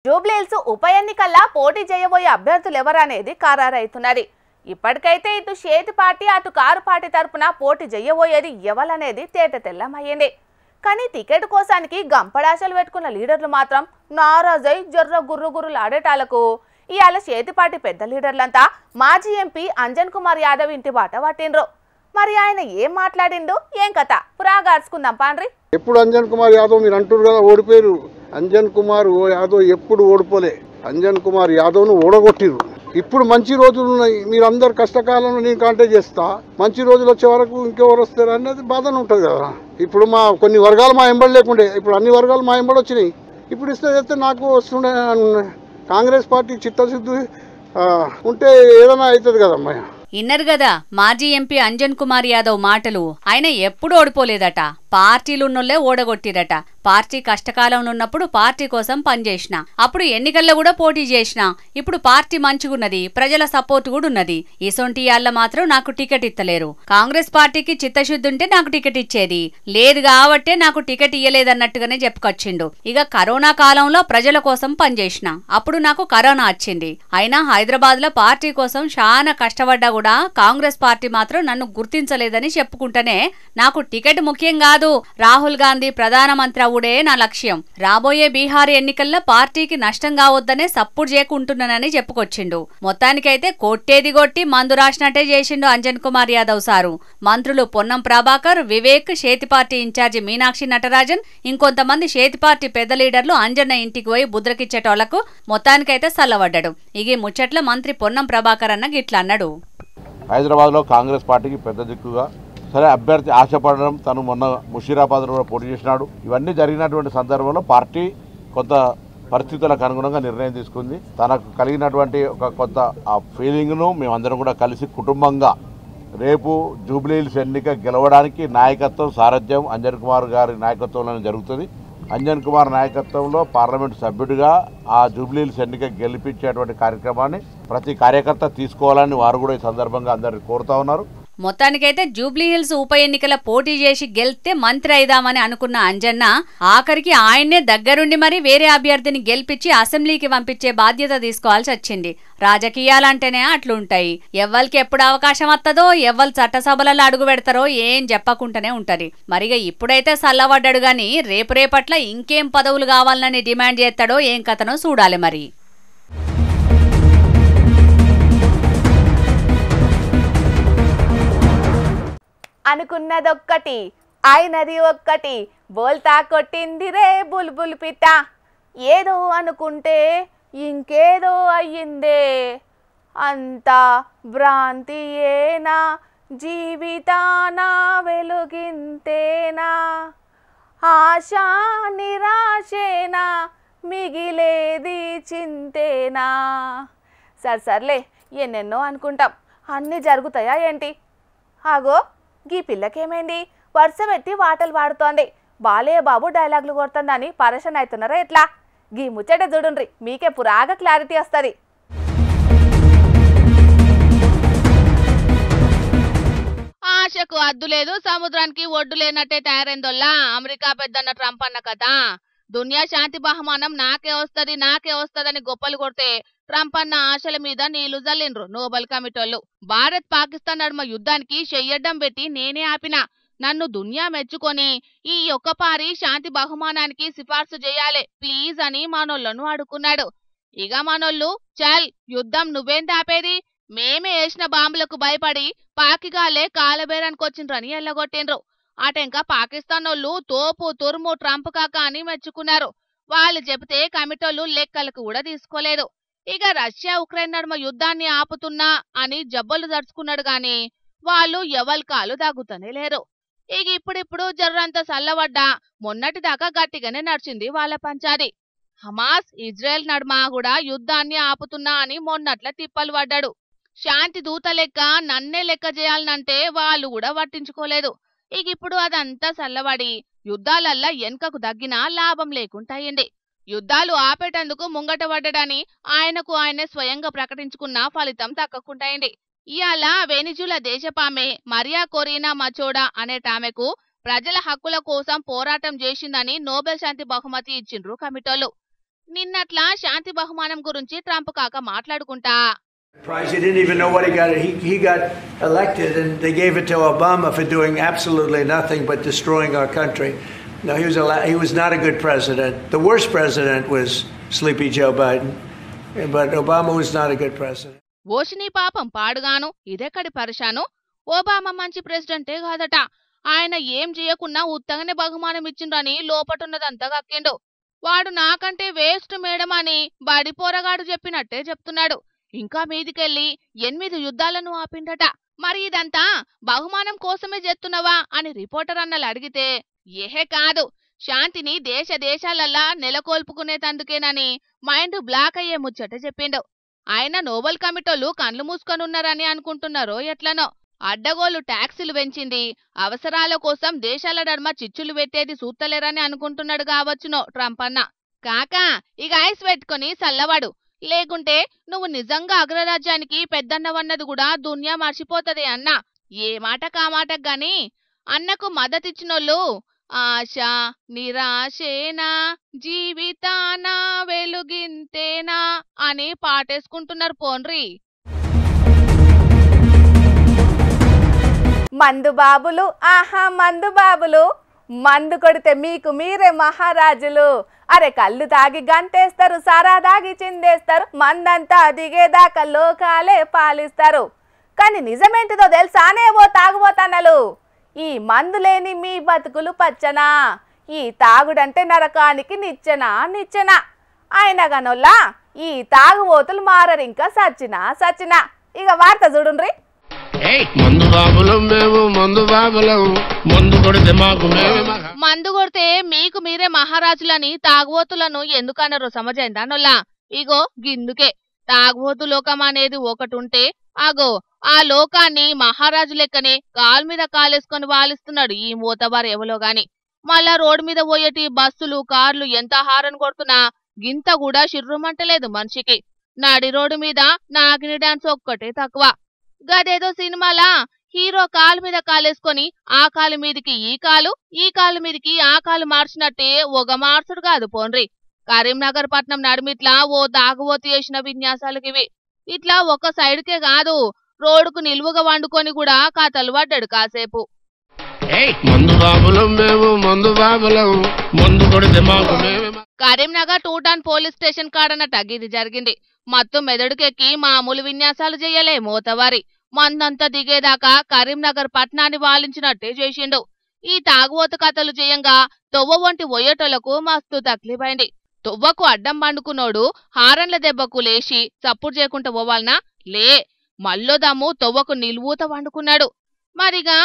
జూబ్లీహిల్స్ ఉప ఎన్నికల్లో పోటీ చేయబోయే అభ్యర్థులు ఎవరనేది ఖరారైతున్నది. ఇప్పటికైతే ఇటు చేతి పార్టీ అటు కారు పార్టీ తరపున పోటీ చేయబోయేది ఎవరనేది తేట తెల్లమయ్యింది. కానీ టికెట్ కోసానికి గంపడాశలు పెట్టుకున్న లీడర్లు మాత్రం నారాజై జర్ర గుర్రుగుర్రులు ఆడేటాలకు ఇవాళ చేతి పార్టీ పెద్ద లీడర్లంతా మాజీ ఎంపీ అంజన్ కుమార్ యాదవ్ ఇంటి బాట పట్టిండ్రు. మరి ఆయన ఏం మాట్లాడిండు, ఏం కథ పురాగార్చుకుందాం పాండ్రి. ఎప్పుడు అంజన్ కుమార్ యాదవ్ మీరు అంటారు కదా ఓడిపోయారు. అంజన్ కుమార్ యాదవ్ ఎప్పుడు ఓడిపోలే. అంజన్ కుమార్ యాదవ్ను ఓడగొట్టిరు. ఇప్పుడు మంచి రోజులు ఉన్నాయి, మీరు అందరు కష్టకాలంలో నేను కాంటాక్ట్ చేస్తా, మంచి రోజులు వచ్చే వరకు ఇంకెవరు వస్తారు అనేది బాధనే ఉంటుంది కదా. ఇప్పుడు మా కొన్ని వర్గాలు మా ఎంబడి లేకుండే, ఇప్పుడు అన్ని వర్గాలు మా ఎంబడి వచ్చినాయి. ఇప్పుడు ఇస్తే నాకు వస్తుండే. కాంగ్రెస్ పార్టీ చిత్తశుద్ధి ఉంటే ఏదైనా అవుతుంది కదమ్మా. ఇన్నరు గదా మాజీ ఎంపీ అంజన్ కుమార్ యాదవ్ మాటలు. ఆయన ఎప్పుడు ఓడిపోలేదట, పార్టీలున్నోళ్లే ఓడగొట్టిరట. పార్టీ కష్టకాలంలో పార్టీ కోసం పనిచేసిన, అప్పుడు ఎన్నికల్లో కూడా పోటీ చేసిన. ఇప్పుడు పార్టీ మంచిగున్నది, ప్రజల సపోర్ట్ కూడా ఉన్నది. ఇసొంటి యాళ్ళ మాత్రం నాకు టికెట్ ఇత్తలేరు. కాంగ్రెస్ పార్టీకి చిత్తశుద్ధి ఉంటే నాకు టికెట్ ఇచ్చేది, లేదు కాబట్టే నాకు టికెట్ ఇయ్యలేదన్నట్టుగానే చెప్పుకొచ్చిండు. ఇక కరోనా కాలంలో ప్రజల కోసం పనిచేసిన, అప్పుడు నాకు కరోనా వచ్చింది. అయినా హైదరాబాద్ లో పార్టీ కోసం చాలా కష్టపడ్డా కూడా కాంగ్రెస్ పార్టీ మాత్రం నన్ను గుర్తించలేదని చెప్పుకుంటేనే నాకు టికెట్ ముఖ్యం కాదు, రాహుల్ గాంధీ ప్రధానమంత్రి అవుడే నా లక్ష్యం. రాబోయే బీహార్ ఎన్నికల్లో పార్టీకి నష్టం కావద్దనే సపోర్ట్ చేయకుంటున్నానని చెప్పుకొచ్చిండు. మొత్తానికైతే కొట్టేది కొట్టి మందు రాసినట్టే చేసిండు అంజన్ కుమార్ యాదవ్ సారు. మంత్రులు పొన్నం ప్రభాకర్, వివేక్, చేతి పార్టీ ఇన్ఛార్జి మీనాక్షి నటరాజన్, ఇంకొంతమంది చేతి పార్టీ పెద్ద లీడర్లు అంజన్న ఇంటికి పోయి బుద్రకిచ్చేటోళ్లకు మొత్తానికైతే సల్లబడ్డాడు. ఇగి ముచ్చట్ల మంత్రి పొన్నం ప్రభాకర్ అన్న గిట్లా అన్నాడు. హైదరాబాద్లో కాంగ్రెస్ పార్టీకి పెద్ద దిక్కుగా సరే అభ్యర్థి ఆశపడడం, తను మొన్న ముషీరాబాద్లో కూడా పోటీ చేసినాడు. ఇవన్నీ జరిగినటువంటి సందర్భంలో పార్టీ కొంత పరిస్థితులకు అనుగుణంగా నిర్ణయం తీసుకుంది. తనకు కలిగినటువంటి ఒక కొత్త ఆ ఫీలింగ్ను మేమందరం కూడా కలిసి కుటుంబంగా రేపు జూబ్లీహిల్స్ ఎన్నిక గెలవడానికి నాయకత్వం, సారథ్యం అంజన్ కుమార్ గారి నాయకత్వంలోనే జరుగుతుంది. అంజన్ కుమార్ నాయకత్వంలో పార్లమెంటు సభ్యుడిగా ఆ జూబ్లీహిల్స్ ఎన్నిక గెలిపించేటువంటి కార్యక్రమాన్ని ప్రతి కార్యకర్త తీసుకోవాలని వారు కూడా ఈ సందర్భంగా అందరినీ కోరుతా ఉన్నారు. మొత్తానికైతే జూబ్లీహిల్స్ ఉప ఎన్నికల పోటీ చేసి గెలిస్తే మంత్రి అయిదామని అనుకున్న అంజన్న ఆఖరికి ఆయన్నే దగ్గరుండి మరి వేరే అభ్యర్థిని గెలిపించి అసెంబ్లీకి పంపించే బాధ్యత తీసుకోవాల్సి వచ్చింది. రాజకీయాలంటేనే అట్లుంటాయి. ఎవ్వరికి ఎప్పుడు అవకాశం వస్తుందో, ఎవ్వరు చట్టసభలలో అడుగు పెడతారో ఏం చెప్పకుండానే ఉంటది. మరిగా ఇప్పుడైతే సల్లబడ్డాడు గాని రేపట్ల ఇంకేం పదవులు కావాలని డిమాండ్ చేస్తాడో ఏం కథనో చూడాలి మరి. అనుకున్నదొక్కటి అయినది ఒక్కటి, బోల్తా కొట్టింది రే బుల్బుల్ పిట్ట. ఏదో అనుకుంటే ఇంకేదో అయ్యిందే, అంతా భ్రాంతియేనా, జీవితాన వెలుగింతేనా, ఆశ నిరాశేనా, మిగిలేది చింతేనా. సర్లే ఎన్నెన్నో అనుకుంటాం, అన్నీ జరుగుతాయా ఏంటి? ఆగో గీ పిల్లకేమైంది, వరుస పెట్టి వాటలు వాడుతోంది. బాలయ్య బాబు డైలాగులు కొడుతుందని పరేషన్ అవుతున్నారా ఎట్లా? గీ ముచ్చట చూడుండ్రి, మీకే పురాగా క్లారిటీ వస్తుంది. ఆశకు అద్దు లేదు, సముద్రానికి ఒడ్డు లేనట్టే తయారైందోల్లా అమెరికా పెద్దన్న ట్రంప్ అన్న కదా. దునియా శాంతి బహుమానం నాకే వస్తదని గొప్పలు కొడితే ట్రంప్ అన్న ఆశల మీద నీళ్లు జల్లిండ్రు నోబెల్ కమిటోళ్లు. భారత్ పాకిస్తాన్ నడుమ యుద్ధానికి చెయ్యడ్డం పెట్టి నేనే ఆపినా, నన్ను దునియా మెచ్చుకొని ఈ ఒక్కపారి శాంతి బహుమానానికి సిఫార్సు చేయాలి ప్లీజ్ అని మనోళ్లను అడుక్కున్నాడు. ఇక మనోళ్ళు చల్ యుద్ధం నువ్వేం తాపేది, మేమే వేసిన బాంబులకు భయపడి పాకిగాలే కాలబేరానికొచ్చిండ్రని ఎల్లగొట్టిండ్రు. అటెంక పాకిస్తాన్ వాళ్ళు తోపు తురుము ట్రంప్ కాక అని మెచ్చుకున్నారు. వాళ్ళు చెబితే కమిటోళ్లు లెక్కలకు కూడా తీసుకోలేదు. ఇక రష్యా ఉక్రెయిన్ నడుమ యుద్ధాన్ని ఆపుతున్నా అని జబ్బలు దడుచుకున్నాడు గాని వాళ్ళు ఎవరి కాలు దాగుతూనే లేరు. ఇక ఇప్పుడిప్పుడు జర్రంత సల్లబడ్డా మొన్నటిదాకా గట్టిగానే నడిచింది వాళ్ళ పంచాది. హమాస్ ఇజ్రాయెల్ నడుమ కూడా యుద్ధాన్ని ఆపుతున్నా అని మొన్నట్ల తిప్పలు పడ్డాడు. శాంతి దూత లెక్క నన్నే లెక్క చేయాలనంటే వాళ్ళు కూడా పట్టించుకోలేదు. ఇక ఇప్పుడు అదంతా సల్లబడి యుద్ధాలల్లా వెనుకకు దగ్గినా లాభం లేకుంటాయింది. యుద్ధాలు ఆపేటందుకు ముంగట పడ్డడని ఆయనే స్వయంగా ప్రకటించుకున్న ఫలితం దక్కకుంటాయింది. ఇయాల వెనిజులా దేశపామె మరియా కొరీనా మచోడా అనేటామెకు ప్రజల హక్కుల కోసం పోరాటం చేసిందని నోబెల్ శాంతి బహుమతి ఇచ్చిండ్రు కమిటోలు. నిన్నట్లా శాంతి బహుమానం గురించి ట్రంప్ కాక మాట్లాడుకుంటా He didn't even know what he got. He got elected, and they gave it to Obama for doing absolutely nothing but destroying our country. No, he was not a good president. The worst president was Sleepy Joe Biden, but Obama was not a good president. ఓషిని పాపం పాడుగాను ఇదెక్కడి పరిశాను. Obama మంచి ప్రెసిడెంటే కాదట. ఆయన ఏం చేయకున్నా ఉత్తగానే బహుమానం ఇచ్చిండ్రని లోపటున్నదంతా కక్కిండు. వాడు నాకంటే వేస్ట్ మేడం అని బడి పోరగాడు చెప్పినట్టే చెప్తున్నాడు. ఇంకా మీదికెళ్ళి 8 యుద్ధాలను ఆపిండట. మరి ఇదంతా బహుమానం కోసమే చేస్తున్నావా అని రిపోర్టర్ అన్నలు అడిగితే ఏహే కాదు, శాంతిని దేశాలల్లా నెలకొల్పుకునేతందుకేనని మైండ్ బ్లాక్ అయ్యే ముచ్చట చెప్పిండు. ఆయన నోబెల్ కమిటోలు కండ్లు మూసుకొనున్నారని అనుకుంటున్నారో ఎట్లనో. అడ్డగోలు ట్యాక్సులు పెంచింది, అవసరాల కోసం దేశాల నడుమ చిచ్చులు పెట్టేది సూత్తలేరని అనుకుంటున్నాడు కావచ్చునో ట్రంప్ అన్న. కాకా ఇక ఐస్ పెట్టుకుని సల్లవాడు, లేకుంటే నువ్వు నిజంగా అగ్రరాజ్యానికి పెద్దన్నవన్నది కూడా దునియా మర్చిపోతదే అన్న. ఏ మాట కామాటకు గాని అన్నకు మద్దతిచ్చినోళ్ళు ఆశ నిరాశేనా జీవితాన వెలుగింతేనా అని పాటేసుకుంటున్నారు పోన్రి. మందు బాబులు, ఆహా మందు బాబులు, మందు కొడితే మీకు మీరే మహారాజులు. అరే కళ్ళు తాగి గంతేస్తారు, సారా తాగి చిందేస్తారు, మందంతా దిగేదాకా లోకాలే పాలిస్తారు. కానీ నిజమేంటిదో తెలుసానే ఓ తాగుబోతన్నలు, ఈ మందు లేని మీ బతుకులు పచ్చనా, ఈ తాగుడంటే నరకానికి నిచ్చెన. ఆయన గనొల్లా ఈ తాగుబోతులు మారరింకా సచ్చినా. ఇక వార్త చూడుండ్రి. మందు కొడితే మీకు మీరే మహారాజులని తాగుబోతులను ఎందుకన్నారు సమజైందానొల్లా. ఇగో గిందుకే తాగుబోతు లోకం అనేది ఒకటుంటే అగో ఆ లోకాన్ని మహారాజు లెక్కనే కాలు మీద కాలేసుకొని వాలిస్తున్నాడు ఈ మూతబారు ఎవలో గాని. మళ్ళా రోడ్డు మీద పోయేటి బస్సులు కార్లు ఎంత హారన్ కొడుతున్నా గింత కూడా షిర్రుమంటలేదు మనిషికి. నడి రోడ్డు మీద నాగిని డాన్స్ ఒక్కటే తక్కువ. గదేదో సినిమాలా హీరో కాలు మీద కాలేసుకొని ఆ కాలు మీదికి ఈ కాలు మీదికి ఆ కాలు మార్చినట్టే ఒక మార్చుడు కాదు పోన్రి. కరీంనగర్ పట్నం నడిమిట్లా ఓ తాగుబోతు చేసిన విన్యాసాలకివి. ఇట్లా ఒక సైడ్కే కాదు, రోడ్డుకు నిలువుగా వండుకొని కూడా కథలు పడ్డాడు కాసేపు. కరీంనగర్ టూటాన్ పోలీస్ స్టేషన్ కాడనట గిది జరిగింది. మత్తు మెదడుకెక్కి మామూలు విన్యాసాలు చెయ్యలే మోతవారి. మందంతా దిగేదాకా కరీంనగర్ పట్నాన్ని వాలించినట్టే చేసిండు. ఈ తాగుబోతు కథలు చేయంగా తొవ్వ వంటి ఒయ్యేటోళ్లకు మస్తు తక్లీఫైంది. తొవ్వకు అడ్డం పండుకున్నోడు హారన్ల దెబ్బకు లేచి చప్పుడు చేయకుండా పోవాలనా లే, మల్లో దమ్ము తొవ్వకు నిలువూత వండుకున్నాడు. మరిగా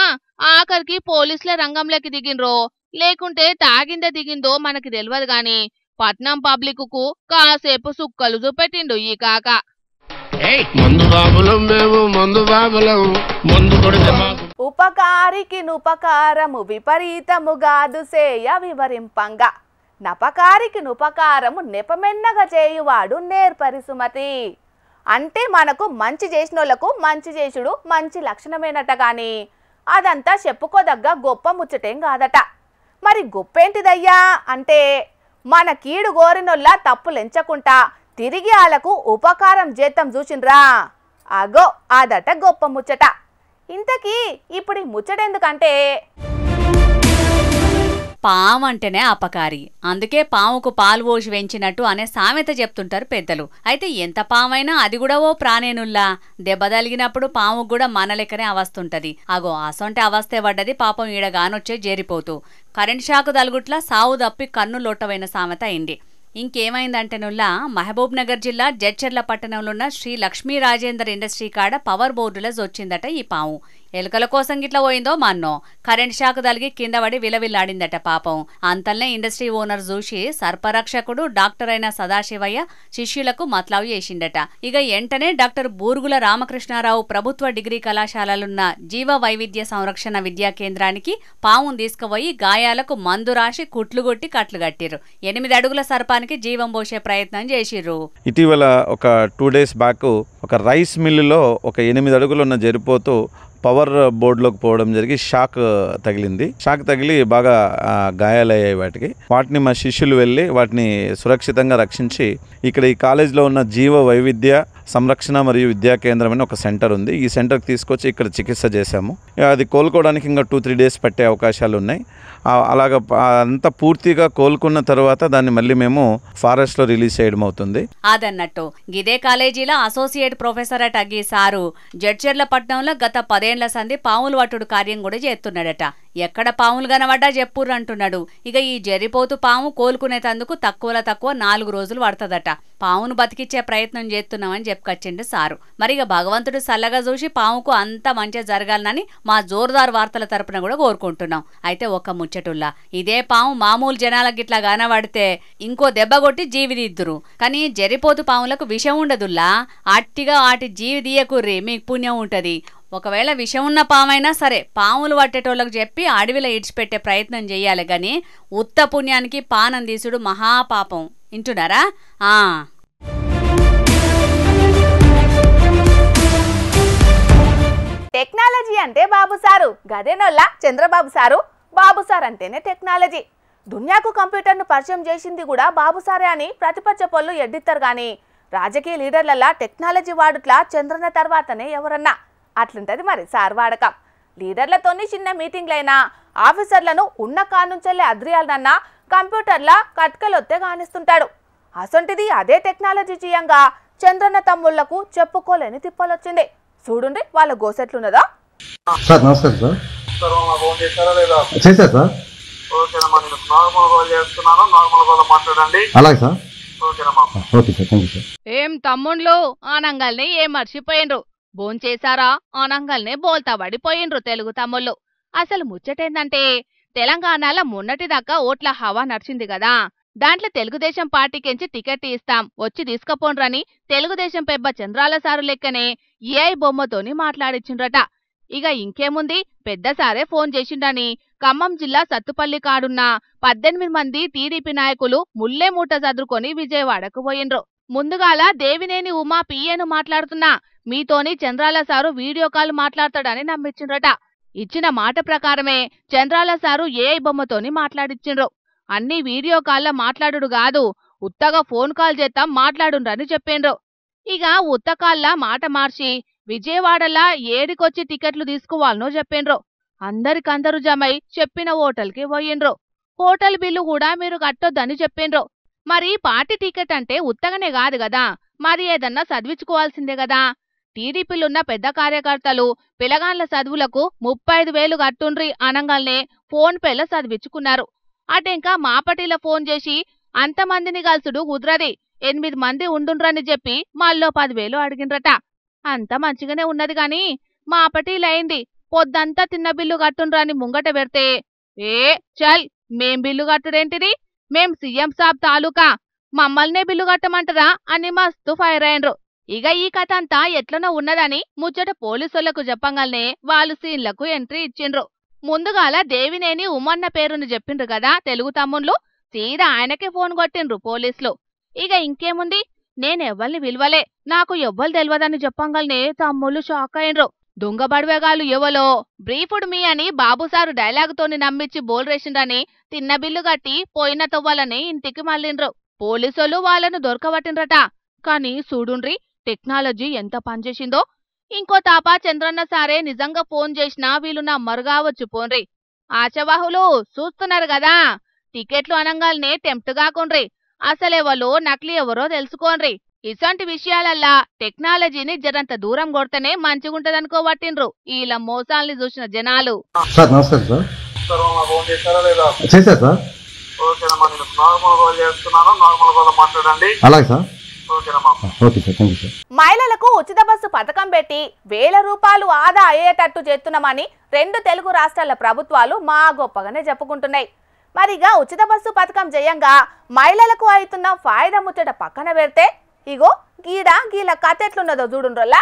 ఆఖరికి పోలీసులే రంగంలోకి దిగిండ్రో లేకుంటే తాగిందే దిగిందో మనకి తెలియదు గాని పట్నం పబ్లిక్ కు కాసేపు సుక్కలు చూపెట్టిండు ఈ కాక. ఉపకారికి నుపకారము విపరీతముగాదు సేయ వివరింపంగా, నపకారికి నుపకారము నెపమెన్నగా చేయువాడు నేర్పరి సుమతి. అంటే మనకు మంచి చేసినోళ్లకు మంచి చేసుడు మంచి లక్షణమేనట గాని అదంతా చెప్పుకోదగ్గ గొప్ప ముచ్చటేం కాదట. మరి గొప్పేంటిదయ్యా అంటే మన కీడు గోరినోళ్ళ తప్పులెంచకుండా తిరిగి వాళ్ళకు ఉపకారం చేద్దాం చూసిండ్రా, అగో అదట గొప్ప ముచ్చట. ఇంతకీ ఇప్పుడు ఈ ముచ్చటెందుకంటే పాము అంటేనే అపకారి, అందుకే పాముకు పాలు పోసి వెంచినట్టు అనే సామెత చెప్తుంటారు పెద్దలు. అయితే ఎంత పామైనా అది కూడా ఓ ప్రాణేనుల్లా. దెబ్బ తలిగినప్పుడు పాముకు కూడా మన లెక్కనే అవస్తుంటది. అగో అసొంటి అవస్థే పడ్డది పాపం ఈడగానొచ్చే జేరిపోతూ. కరెంట్ షాకు తలుగుట్లా సావు తప్పి కన్ను లోట్టవైన సామెత అయింది. ఇంకేమైందంటేనుల్లా మహబూబ్ నగర్ జిల్లా జడ్చర్ల పట్టణంలో ఉన్న శ్రీ లక్ష్మీ రాజేందర్ ఇండస్ట్రీ కాడ పవర్ బోర్డులో వచ్చిందట ఈ పాము. ఎలుకల కోసం గిట్లా పోయిందో మన్నో కరెంట్ షాక్ తలిగి కింద పడి విలవిల్లాడిందట పాపం. అంతల్నే ఇండస్ట్రీ ఓనర్ చూసి సర్పరక్షకుడు డాక్టర్ అయిన సదాశివయ్య శిష్యులకు మత్లావు చేసిండట. ఇక వెంటనే డాక్టర్ బూరుగుల రామకృష్ణారావు ప్రభుత్వ డిగ్రీ కళాశాలలున్న జీవ వైవిధ్య సంరక్షణ విద్యా కేంద్రానికి పామును తీసుకుపోయి గాయాలకు మందు రాసి కుట్లుగొట్టి కట్లు కట్టిర్రు. 8 అడుగుల సర్పానికి జీవం పోసే ప్రయత్నం చేసిర్రు. ఇటీవల ఒక 2 days బ్యాక్ ఒక రైస్ మిల్లులో ఒక 8 అడుగులున్న జరిపోతూ పవర్ బోర్డులోకి పోవడం జరిగి షాక్ తగిలింది. షాక్ తగిలి బాగా గాయాలయ్యాయి వాటిని మా శిష్యులు వెళ్ళి వాటిని సురక్షితంగా రక్షించి ఇక్కడ ఈ కాలేజీలో ఉన్న జీవ వైవిధ్య సంరక్షణ మరియు విద్యా కేంద్రం అని ఒక సెంటర్ ఉంది. ఈ సెంటర్కి తీసుకొచ్చి ఇక్కడ చికిత్స చేశాము. అది కోలుకోవడానికి ఇంకా 2-3 డేస్ పట్టే అవకాశాలు ఉన్నాయి. అలాగ అంతా పూర్తిగా కోలుకున్న తర్వాత దాన్ని మళ్ళీ మేము ఫారెస్ట్లో రిలీజ్ చేయడం అవుతుంది. అదన్నట్టు గిదే కాలేజీలో అసోసియేట్ ప్రొఫెసర్ అట గీ సారు జడ్చర్లపట్నంలో గత 10 ఏళ్ల సంది పాములు పట్టుడు కార్యం కూడా చేస్తున్నాడట. ఎక్కడ పాములు కనబడ్డా చెప్పుర్రు అంటున్నాడు. ఇక ఈ జరిపోతు పాము కోలుకునేటందుకు తక్కువలో తక్కువ 4 రోజులు పడుతుందట. పామును బతికిచ్చే ప్రయత్నం చేస్తున్నామని చెప్పుకొచ్చిండు సారు. మరి ఇక భగవంతుడు చల్లగా చూసి పాముకు అంత మంచిగా జరగాలని మా జోర్దార్ వార్తల తరపున కూడా కోరుకుంటున్నాం. అయితే ఒక ముచ్చటుల్లా ఇదే పాము మామూలు జనాలకు ఇట్లా కనబడితే ఇంకో దెబ్బ కొట్టి జీవిదిద్దురు. కానీ జరిపోతు పాములకు విషం ఉండదుల్లా. అట్టిగా వాటి జీవి తీయకుర్రి, మీకు పుణ్యం ఉంటది. ఒకవేళ విషం ఉన్న పామైనా సరే పాములు పట్టేటోళ్ళకు చెప్పి అడవిలో ఇడిచిపెట్టే ప్రయత్నం చెయ్యాలి. గాని ఉత్త పుణ్యానికి పానం తీసుడు మహాపాపం. వింటున్నారా? టెక్నాలజీ అంటే బాబు సారు, గదేనోళ్ళ చంద్రబాబు సారు. బాబు సార్ అంటేనే టెక్నాలజీ. దునియాకు కంప్యూటర్ను పరిచయం చేసింది కూడా బాబు సారే అని ప్రతిపక్ష పళ్ళు ఎడ్డిస్తారు. కానీ రాజకీయ లీడర్లలా టెక్నాలజీ వాడుట్లా చంద్రన్న తర్వాతనే ఎవరన్నా. అట్లుంటది మరి సార్ వాడకం. లీడర్లతోని చిన్న మీటింగ్లైనా ఆఫీసర్లను ఉన్న కానుంచెల్లే అద్రియాలనన్నా కంప్యూటర్లా కట్కలొత్తే కానిస్తుంటాడు. అసొంటిది అదే టెక్నాలజీ చేయంగా చంద్రన్న తమ్ముళ్లకు చెప్పుకోలేని తిప్పలొచ్చింది. చూడండి వాళ్ళ గోసెట్లున్నదా. సార్ నమస్కారం సార్. చేశారు సార్. అలాగే sir. Okay sir, thank you sir. ఏం తమ్ముళ్ళు ఆనంగల్ని ఏం మర్చిపోయిండ్రు? భోంచేశారా ఆనంగల్నే బోల్తా పడిపోయిండ్రు తెలుగు తమ్ముళ్ళు. అసలు ముచ్చటేందంటే తెలంగాణలో మొన్నటిదాకా ఓట్ల హవా నడిచింది కదా. దాంట్లో తెలుగుదేశం పార్టీకించి టికెట్ ఇస్తాం వచ్చి తీసుకపోండ్రని తెలుగుదేశం పెబ్బ చంద్రాల సారు లెక్కనే ఏఐ బొమ్మతోని మాట్లాడిచ్చిండ్రట. ఇక ఇంకేముంది, పెద్దసారే ఫోన్ చేసిండని ఖమ్మం జిల్లా సత్తుపల్లి కాడున్న 18 మంది టీడీపీ నాయకులు ముల్లే మూట చదురుకొని విజయవాడకు పోయిండ్రు. ముందుగాల దేవినేని ఉమా పిఏను మాట్లాడుతున్నా మీతోని చంద్రాల సారు వీడియో కాల్ మాట్లాడతాడని నమ్మించిండ్రట. ఇచ్చిన మాట ప్రకారమే చంద్రాల సారు ఏఐ బొమ్మతోని మాట్లాడిచ్చిండ్రు. అన్ని వీడియో కాల్ల మాట్లాడుడు కాదు, ఉత్తగా ఫోన్ కాల్ చేద్దాం మాట్లాడుండ్రని చెప్పిండ్రు. ఇక ఉత్తకాల్లా మాట మార్చి విజయవాడలా ఏడికొచ్చి టికెట్లు తీసుకోవాలనో చెప్పిండ్రు. అందరికందరూ జమై చెప్పిన హోటల్కి పోయిండ్రు. హోటల్ బిల్లు కూడా మీరు కట్టొద్దని చెప్పిండ్రు. మరి పార్టీ టికెట్ అంటే ఉత్తగనే కాదు కదా, మరి ఏదన్నా చదివించుకోవాల్సిందే కదా. టీడీపీలున్న పెద్ద కార్యకర్తలు పిలగాన్ల చదువులకు 35,000 కట్టుండ్రి అనంగాల్నే ఫోన్ పేలో చదివించుకున్నారు. అటెంకా మాపటిలో ఫోన్ చేసి అంతమందిని కలుసుడు కుదరది, 8 మంది ఉండుండ్రని చెప్పి మళ్ళో 10,000 అడిగిండ్రట. అంత మంచిగానే ఉన్నది గాని మాపటిలైంది పొద్దంతా తిన్న బిల్లు కట్టుండ్రని ముంగట పెడితే చల్ మేం బిల్లు కట్టుడేంటిది, మేం సీఎం సాబ్ తాలూకా, మమ్మల్నే బిల్లు కట్టమంటరా అని మస్తు ఫైర్ అయ్యిండ్రు. ఇక ఈ కథ అంతా ఎట్లనో ఉన్నదని ముచ్చట పోలీసులకు చెప్పంగానే వాళ్ళు సీన్లకు ఎంట్రీ ఇచ్చిండ్రు. ముందుగాల దేవినేని ఉమన్న పేరును చెప్పిండ్రు కదా తెలుగు తమ్ముళ్ళు, సీదా ఆయనకే ఫోన్ కొట్టిండ్రు పోలీసులు. ఇక ఇంకేముంది, నేనెవ్వల్ని విలువలే, నాకు ఎవ్వరు తెలియదని చెప్పంగానే తమ్ముళ్ళు షాక్ అయిండ్రు. దొంగ బడివేగాలు ఎవలో బ్రీఫుడ్ మీ అని బాబుసారు డైలాగుతోని నమ్మించి బోల్రేసిండ్రని తిన్న బిల్లు కట్టి పోయిన తవ్వాలని ఇంటికి మళ్ళిండ్రు. పోలీసులు వాళ్ళను దొరకబట్టిండ్రట. కాని చూడుండ్రి టెక్నాలజీ ఎంత పనిచేసిందో. ఇంకో తాపా చంద్రన్న సారే నిజంగా ఫోన్ చేసినా వీళ్ళు నమ్మరు కావచ్చు పోన్రి. ఆశవాహులు చూస్తున్నారు కదా, టికెట్లు అనంగాల్నే టెంప్ట్ కాకుండ్రి, అసలెవలో నకిలీ ఎవరో తెలుసుకోండ్రి. ఇసంటి విషయాలల్లా టెక్నాలజీని జరంత దూరం కొడితేనే మంచిగుంటదనుకోబట్టిండ్రు ఈల మోసాల్ని చూసిన జనాలు. సార్ నమస్కారం సార్. చేశారు సార్. అలాగే sir. Okay sir, thank you sir. మహిళలకు ఉచిత బస్సు పథకం పెట్టి 1,000 రూపాయలు ఆదా అయ్యేటట్టు చేస్తున్నామని 2 తెలుగు రాష్ట్రాల ప్రభుత్వాలు మా గొప్పగానే చెప్పుకుంటున్నాయి. మరిగా ఉచిత బస్సు పథకం జయంగా మహిళలకు అవుతున్న ఫాయిదా ముచ్చట పక్కన పెడితే ఇగో గీల కథ ఎట్లున్నదో చూడుండ్రల్లా.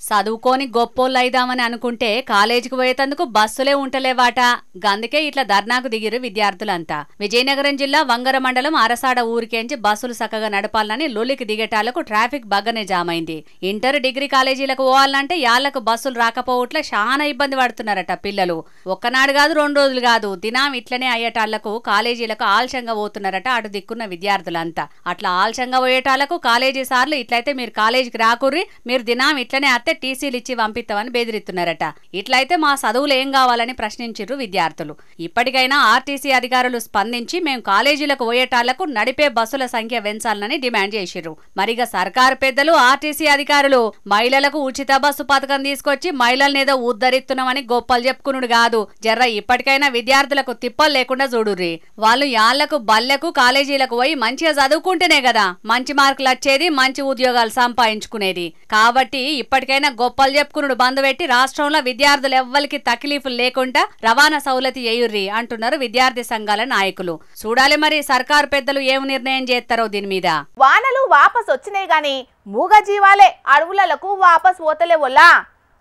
చదువుకొని గొప్పోళ్ళు అయిదామని అనుకుంటే కాలేజీకి పోయేందుకు బస్సులే ఉంటలేవాట. గందుకే ఇట్లా ధర్నాకు దిగిరు విద్యార్థులంతా. విజయనగరం జిల్లా వంగర మండలం అరసాడ ఊరికేంచి బస్సులు చక్కగా నడపాలని లొల్లికి దిగేటాలకు ట్రాఫిక్ బగ్గనే జామ్ అయింది. ఇంటర్ డిగ్రీ కాలేజీలకు పోవాలంటే యాళ్లకు బస్సులు రాకపోవట్లే చాలా ఇబ్బంది పడుతున్నారట పిల్లలు. ఒక్కనాడు కాదు 2 రోజులు కాదు దినం ఇట్లనే అయ్యేటాళ్లకు కాలేజీలకు ఆలస్యంగా పోతున్నారట అటు దిక్కున్న విద్యార్థులంతా. అట్లా ఆలస్యంగా పోయేటాళ్లకు కాలేజీ సార్లు ఇట్లయితే మీరు కాలేజీకి రాకుర్రి, మీరు దినం ఇట్లనే టీసీలు ఇచ్చి పంపిస్తామని బెదిరిస్తున్నారట. ఇట్లయితే మా చదువులు ఏం కావాలని ప్రశ్నించిర్రు విద్యార్థులు. ఇప్పటికైనా ఆర్టీసీ అధికారులు స్పందించి మేము కాలేజీలకు పోయేటాళ్లకు నడిపే బస్సుల సంఖ్య పెంచాలని డిమాండ్ చేసిర్రు. మరిగా సర్కారు పెద్దలు ఆర్టీసీ అధికారులు మహిళలకు ఉచిత బస్సు పథకం తీసుకొచ్చి మహిళలనేదో ఉద్ధరిస్తున్నామని గొప్పలు చెప్పుకునుడు కాదు. జర్ర ఇప్పటికైనా విద్యార్థులకు తిప్పలు లేకుండా చూడుర్రి. వాళ్ళు యాళ్లకు బల్లెకు కాలేజీలకు పోయి మంచిగా చదువుకుంటేనే కదా మంచి మార్కులు వచ్చేది, మంచి ఉద్యోగాలు సంపాదించుకునేది. కాబట్టి ఇప్పటికైనా గొప్పలు చెప్పుకునుడు బంద్ పెట్టి రాష్ట్రంలో విద్యార్థులు ఎవ్వరికి తక్లీఫులు లేకుండా రవాణా సౌలతి చేయుర్రి అంటున్నారు విద్యార్థి సంఘాల నాయకులు. చూడాలి మరి సర్కారు పెద్దలు ఏం నిర్ణయం చేస్తారో దీని మీద. వానలు వాపస్ వచ్చినాయి గాని మూగ జీవాలే అడవులకు వాపస్ పోతలేవోలా.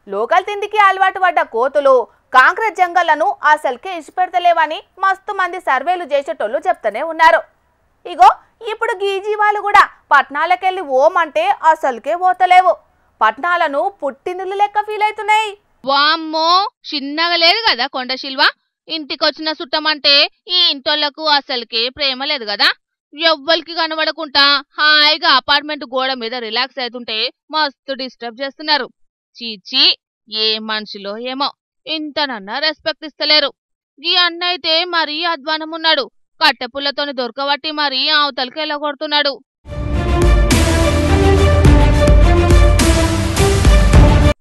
లోకల్ తిండికి అలవాటు పడ్డ కోతులు కాంక్రీట్ జంగళ్లను అసలుకే ఇచ్చిపెడతలేవని మస్తు మంది సర్వేలు చేసేటోళ్ళు చెప్తూనే ఉన్నారు. ఇగో ఇప్పుడు గీ జీవాలు కూడా పట్నాలకెళ్ళి ఓమంటే అసలుకే పోతలేవు. పట్నాలను పుట్టినిల్లు లెక్క ఫీల్ అవుతున్నాయి. వామ్మో, చిన్నగా లేదు కదా కొండశిల్వ. ఇంటికొచ్చిన సుట్టమంటే ఈ ఇంటోళ్లకు అసలుకే ప్రేమ లేదు కదా. ఎవ్వరికి కనబడకుండా హాయిగా అపార్ట్మెంట్ గోడ మీద రిలాక్స్ అవుతుంటే మస్తు డిస్టర్బ్ చేస్తున్నారు. చీచీ, ఏ మనుషులో ఏమో ఇంతనన్నా రెస్పెక్ట్ ఇస్తలేరు. ఈ అన్న అయితే మరీ అధ్వానమున్నాడు. కట్టెపుల్లతోని దొరకబట్టి మరీ అవతలకి వెళ్ళగొడుతున్నాడు.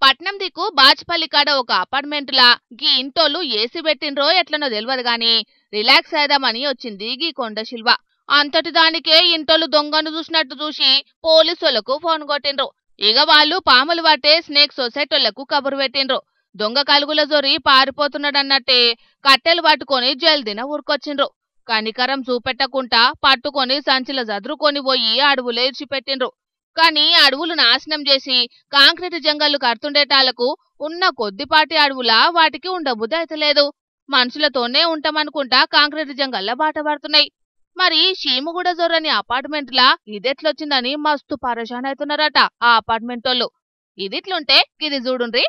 పట్నం దిక్కు బాచ్పల్లి కాడ ఒక అపార్ట్మెంట్ లా గీ ఇంటోళ్ళు ఏసీ పెట్టినరో ఎట్లనో తెలియదు గాని రిలాక్స్ అయిదామని వచ్చింది గీ కొండశిల్వ. అంతటి దానికే ఇంటోళ్ళు దొంగను చూసినట్టు చూసి పోలీసులకు ఫోన్ కొట్టిండ్రు. ఇక వాళ్ళు పాములు పట్టే స్నేక్ సొసైటీలకు కబురు పెట్టిండ్రు. దొంగ కలుగుల జొరి పారిపోతున్నాడన్నట్టే కట్టెలు పట్టుకొని జల్దిన ఊరుకొచ్చిండ్రు. కనికరం చూపెట్టకుండా పట్టుకొని సంచిల జదురుకొని పోయి అడవులు ఇడ్చిపెట్టిండ్రు. కానీ అడవులు నాశనం చేసి కాంక్రీట్ జంగళ్లు కడుతుండేటాళ్లకు ఉన్న కొద్దిపాటి అడవులా వాటికి ఉండబుద్ధి అయితలేదు. మనుషులతోనే ఉంటామనుకుంటా కాంక్రీట్ జంగళ్ళ బాట పడుతున్నాయి. మరి షీముగూడ జొర్రని అపార్ట్మెంట్లా ఇదెట్లొచ్చిందని మస్తు పరేషాన్ అవుతున్నారట ఆ అపార్ట్మెంట్ వాళ్ళు. ఇదిట్లుంటే ఇది చూడుండ్రి.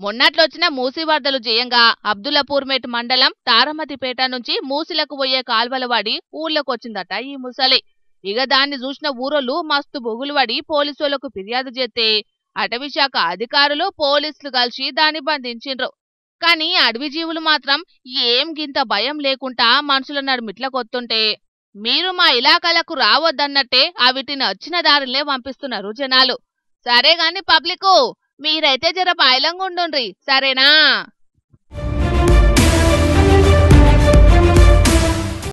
మొన్నట్లొచ్చిన మూసీ వరదలు జయంగా అబ్దుల్లాపూర్మేట్ మండలం తారమతిపేట నుంచి మూసిలకు పోయే కాల్వల వాడి ఊళ్ళకొచ్చిందట ఈ ముసలి. ఇక దాన్ని చూసిన ఊరోళ్ళు మస్తు బొగులు పడి పోలీసులకు ఫిర్యాదు చేస్తే అటవీశాఖ అధికారులు పోలీసులు కలిసి దాన్ని బంధించిండ్రు. కానీ అడవి జీవులు మాత్రం ఏం గింత భయం లేకుండా మనుషుల నడుమిట్లకొత్తుంటే మీరు మా ఇలాకాలకు రావద్దన్నట్టే అవిటిని వచ్చిన దారిలే పంపిస్తున్నారు జనాలు. సరే గాని పబ్లికు మీరైతే జర బాయిలంగుండుండ్రి, సరేనా?